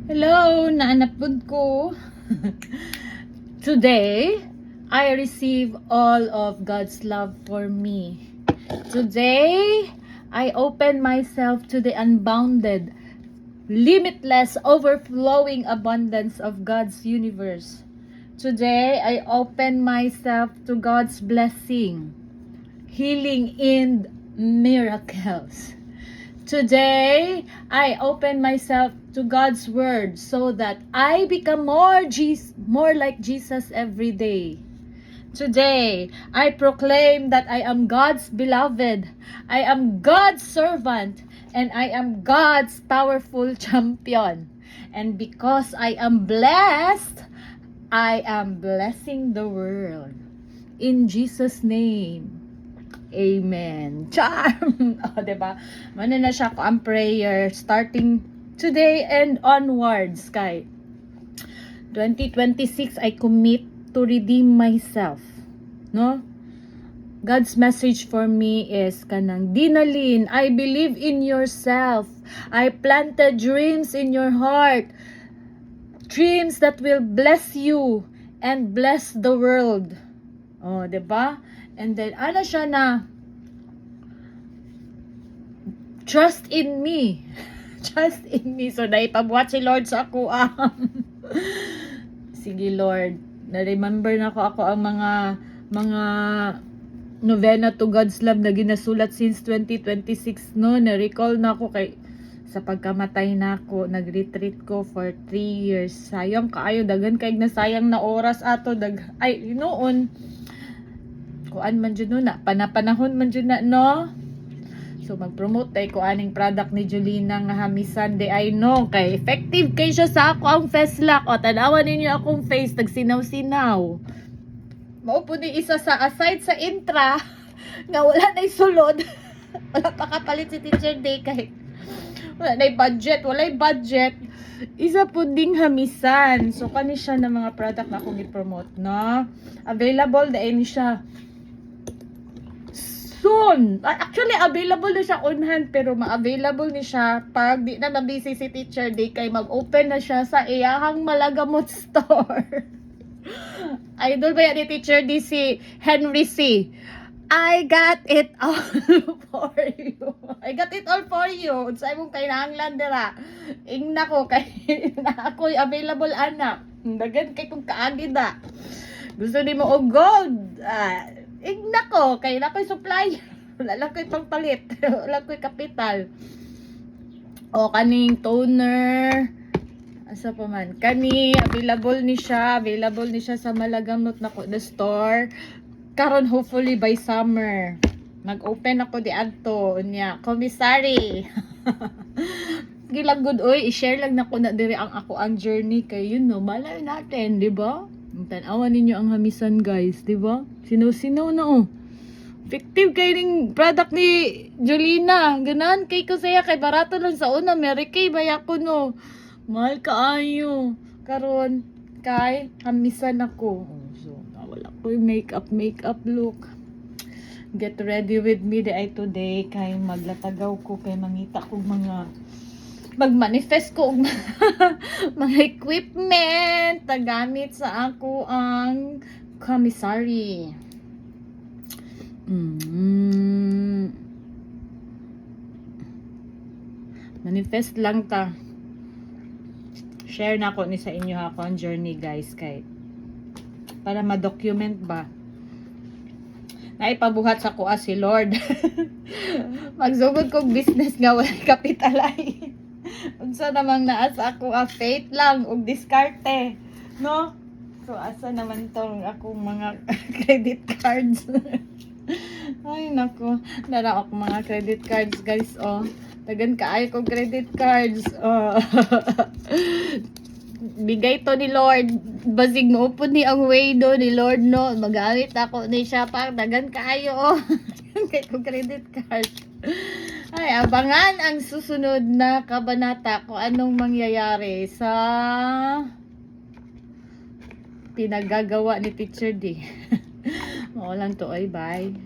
Hello, naanapod ko. Today, I receive all of God's love for me. Today, I open myself to the unbounded, limitless, overflowing abundance of God's universe. Today, I open myself to God's blessing, healing, and miracles. Today, I open myself to God's word so that I become more like Jesus every day. Today, I proclaim that I am God's beloved, I am God's servant, and I am God's powerful champion. And because I am blessed, I am blessing the world. In Jesus' name. Amen. Charm! O, diba? Mano na siya ko ang prayer starting today and onwards kay 2026 I commit to redeem myself. No? God's message for me is kanang Dinalyn, I believe in yourself. I planted dreams in your heart. Dreams that will bless you and bless the world. Oh, 'di ba? And then ano siya na trust in me. Trust in me. So naipabuhat si Lord sa ako. Sige Lord, na-remember na ako ang mga novena to God's love na ginasulat since 2026 no. Na-recall na ako kay sa pagkamatay na ako, nag-retreat ko for 3 years. Sayang kaayo, dagan kay na sayang na oras ato noon. Kuan man dyan na, panapanahon man dyan na, no? So, mag-promote tayo ko aning product ni Julina nga hamisan de I know. Kay effective kay siya sa ako ang Feslock. O, tanawan ninyo akong face, nagsinaw-sinaw. Maupo ni isa sa aside sa intra, nga wala na'y sulod. Wala pa kapalit si Teacher Day kay wala na'y budget. Isa po ding hamisan. So, kani siya na mga product na akong i-promote, no? Available dahil ni siya soon. Actually, available na siya on hand, pero ma-available ni siya pag di na busy si Teacher Day kay mag-open na siya sa iyahang Malagamot store. Idol ba yan ni Teacher Day si Henry C? I got it all for you. I got it all for you. Unsay mong kinahanglan dira. Ingna ko kay na ako'y available anak. Dagan kay kung kaagi da. Gusto ni mo og gold. Igna ko, kay na ko'y supplier. Wala lang ko'y pangpalit. Wala ko'y kapital. O, kaning toner. Asa pa man. Kani, available ni siya sa Malagamot na ko, the store. Karon hopefully by summer. Mag-open ako di adto. Unya, commissary. Gilang good, oy. I-share lang na ko na diri ang journey kay malay natin, di ba? Tanawan ninyo ang hamisan guys, di ba? Sinaw-sinaw na oh. Effective kay ning product ni Julina. Ganan kay ko saya kay barato lang sa una. Mary kay baya ko no. Mahal kaayo. Karon kay hamisan ako. So wala ko yung makeup look. Get ready with me today kay maglatagaw ko kay mangita ko mag-manifest ko mga equipment na gamit sa ako ang commissary. Manifest lang ta. Share na ko ni sa inyo ako ang journey guys kay para ma-document ba. Naipabuhat sa kuha si Lord. Magsugod kong business nga wala kapital ay. Unsa namang naas ako faith lang ug diskarte, no? So asa naman tong akong mga credit cards. Ay nako, dara ako mga credit cards guys oh. Tagan kaayo kong credit cards. Oh. Bigay to ni Lord. Basig mo po ni ang way do ni Lord no. Magamit ako ni siya pa dagan kaayo oh. Kay kong credit card. Ay, abangan ang susunod na kabanata kung anong mangyayari sa pinagagawa ni Teacher D. Oo lang to ay bye.